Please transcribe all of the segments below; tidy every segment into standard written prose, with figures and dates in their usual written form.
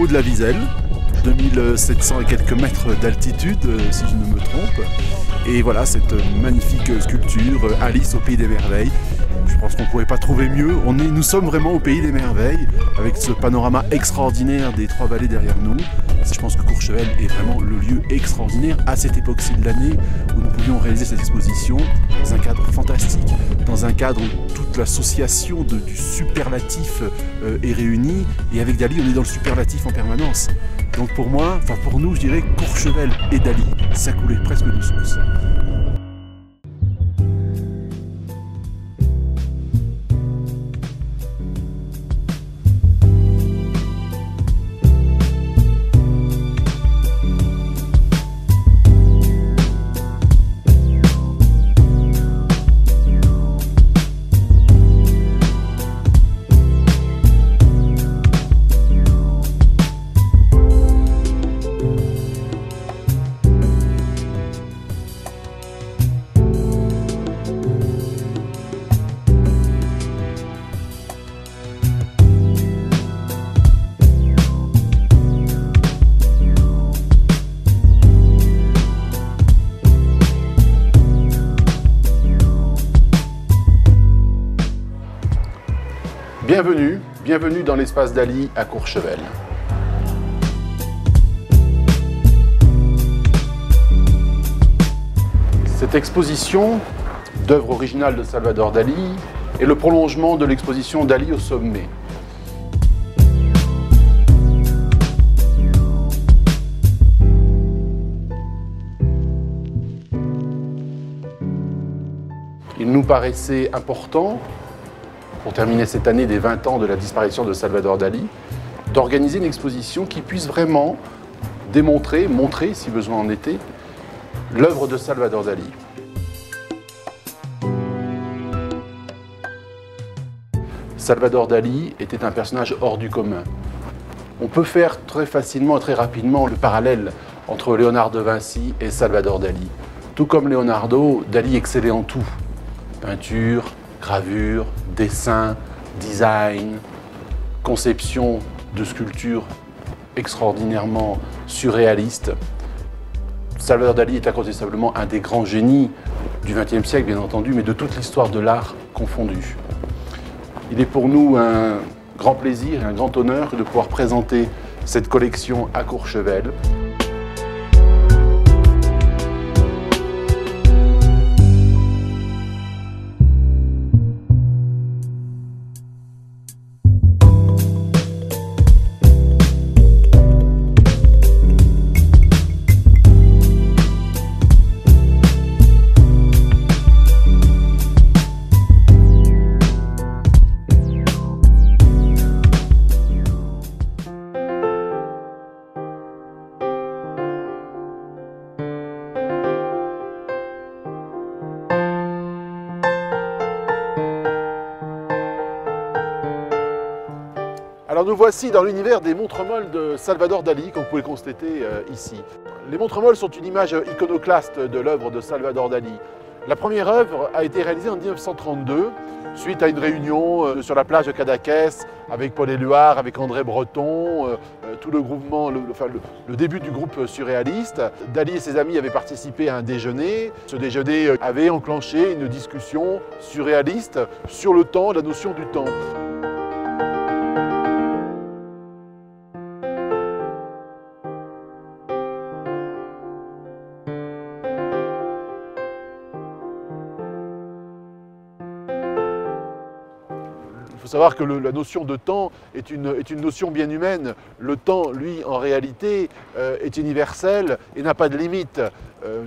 de la Viselle, 2700 et quelques mètres d'altitude, si je ne me trompe. Et voilà, cette magnifique sculpture, Alice au Pays des Merveilles. Je pense qu'on ne pourrait pas trouver mieux. Nous sommes vraiment au Pays des Merveilles, avec ce panorama extraordinaire des trois vallées derrière nous. Je pense que Courchevel est vraiment le lieu extraordinaire à cette époque-ci de l'année où nous pouvions réaliser cette exposition dans un cadre fantastique, dans un cadre où toute l'association du superlatif est réunie. Et avec Dali, on est dans le superlatif en permanence. Donc pour moi, enfin pour nous, je dirais Courchevel et Dali, ça coulait presque de source. Bienvenue dans l'espace Dali à Courchevel. Cette exposition d'œuvres originales de Salvador Dali est le prolongement de l'exposition Dali au sommet. Il nous paraissait important, pour terminer cette année des 20 ans de la disparition de Salvador Dali, d'organiser une exposition qui puisse vraiment montrer, si besoin en était, l'œuvre de Salvador Dali. Salvador Dali était un personnage hors du commun. On peut faire très facilement et très rapidement le parallèle entre Léonard de Vinci et Salvador Dali. Tout comme Leonardo, Dali excellait en tout. Peinture, gravure, dessin, design, conception de sculptures extraordinairement surréalistes. Salvador Dali est incontestablement un des grands génies du XXe siècle, bien entendu, mais de toute l'histoire de l'art confondue. Il est pour nous un grand plaisir et un grand honneur de pouvoir présenter cette collection à Courchevel. Alors nous voici dans l'univers des montres molles de Salvador Dali, comme vous pouvez le constater ici. Les montres molles sont une image iconoclaste de l'œuvre de Salvador Dali. La première œuvre a été réalisée en 1932, suite à une réunion sur la plage de Cadaqués avec Paul Éluard, avec André Breton, tout le groupement, le début du groupe surréaliste. Dali et ses amis avaient participé à un déjeuner. Ce déjeuner avait enclenché une discussion surréaliste sur le temps, la notion du temps. Il faut savoir que la notion de temps est une notion bien humaine. Le temps, lui, en réalité, est universel et n'a pas de limite.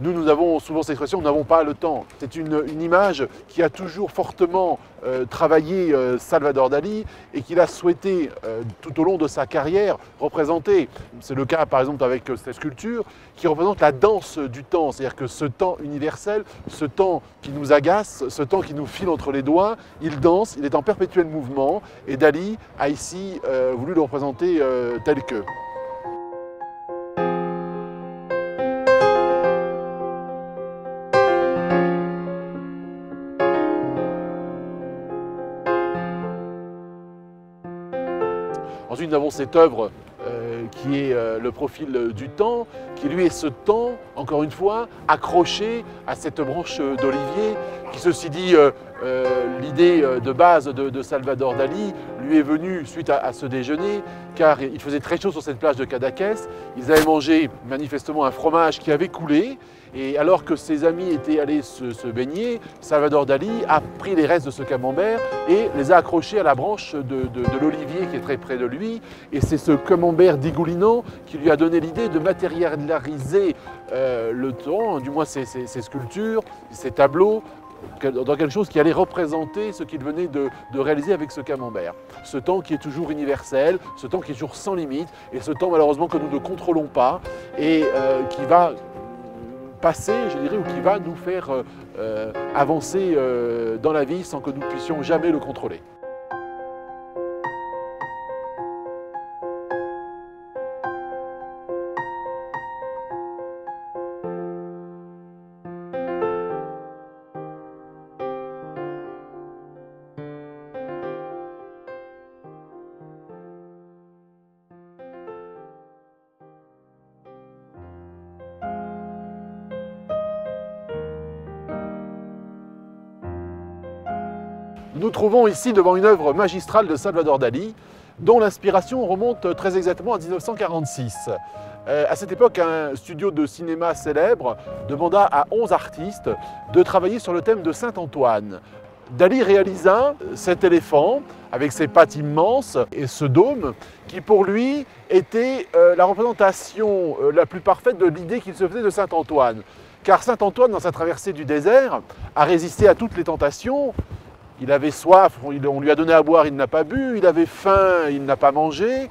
Nous avons souvent cette expression, nous n'avons pas le temps. C'est une image qui a toujours fortement travaillé Salvador Dali et qu'il a souhaité, tout au long de sa carrière, représenter. C'est le cas, par exemple, avec cette sculpture qui représente la danse du temps. C'est-à-dire que ce temps universel, ce temps qui nous agace, ce temps qui nous file entre les doigts, il danse, il est en perpétuel mouvement. Et Dali a ici voulu le représenter tel que. Ensuite, nous avons cette œuvre qui est le profil du temps, qui lui est ce temps, encore une fois, accroché à cette branche d'olivier, qui ceci dit, l'idée de base de Salvador Dali lui est venue suite à ce déjeuner, car il faisait très chaud sur cette plage de Cadaqués. Ils avaient mangé manifestement un fromage qui avait coulé, et alors que ses amis étaient allés se baigner, Salvador Dali a pris les restes de ce camembert et les a accrochés à la branche de l'olivier qui est très près de lui. Et c'est ce camembert dégoulinant qui lui a donné l'idée de matérialiser le temps, du moins ses sculptures, ses tableaux, dans quelque chose qui allait représenter ce qu'il venait de réaliser avec ce camembert. Ce temps qui est toujours universel, ce temps qui est toujours sans limite, et ce temps malheureusement que nous ne contrôlons pas, et qui va passer, je dirais, ou qui va nous faire avancer dans la vie sans que nous puissions jamais le contrôler. Nous nous trouvons ici devant une œuvre magistrale de Salvador Dali, dont l'inspiration remonte très exactement à 1946. À cette époque, un studio de cinéma célèbre demanda à 11 artistes de travailler sur le thème de Saint-Antoine. Dali réalisa cet éléphant avec ses pattes immenses et ce dôme qui pour lui était la représentation la plus parfaite de l'idée qu'il se faisait de Saint-Antoine. Car Saint-Antoine, dans sa traversée du désert, a résisté à toutes les tentations. Il avait soif, on lui a donné à boire, il n'a pas bu, il avait faim, il n'a pas mangé.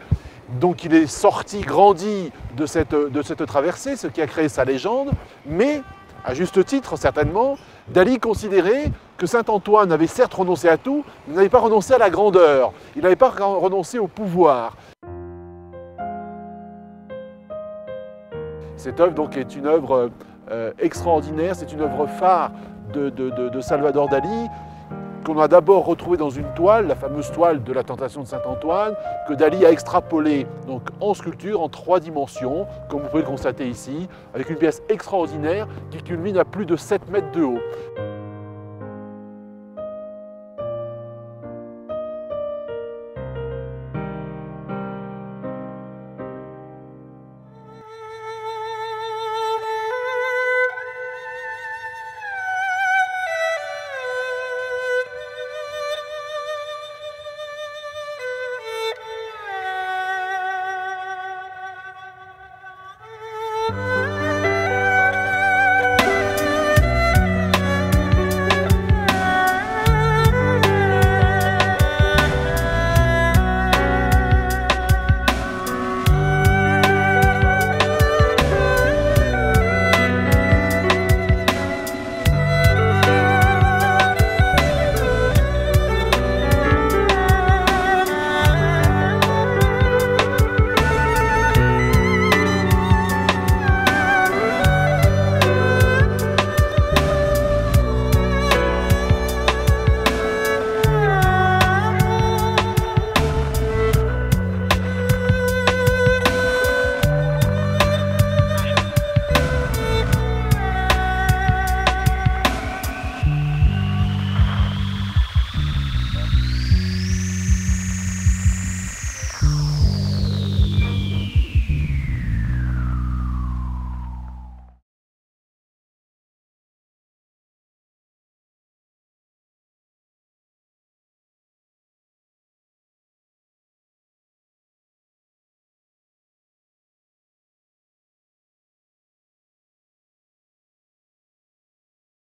Donc il est sorti, grandi de cette traversée, ce qui a créé sa légende. Mais, à juste titre certainement, Dali considérait que Saint-Antoine avait certes renoncé à tout, mais n'avait pas renoncé à la grandeur, il n'avait pas renoncé au pouvoir. Cette œuvre donc, est une œuvre extraordinaire, c'est une œuvre phare de Salvador Dali, qu'on a d'abord retrouvé dans une toile, la fameuse toile de la Tentation de Saint-Antoine, que Dali a extrapolée donc, en sculpture en 3 dimensions, comme vous pouvez le constater ici, avec une pièce extraordinaire qui culmine à plus de 7 mètres de haut.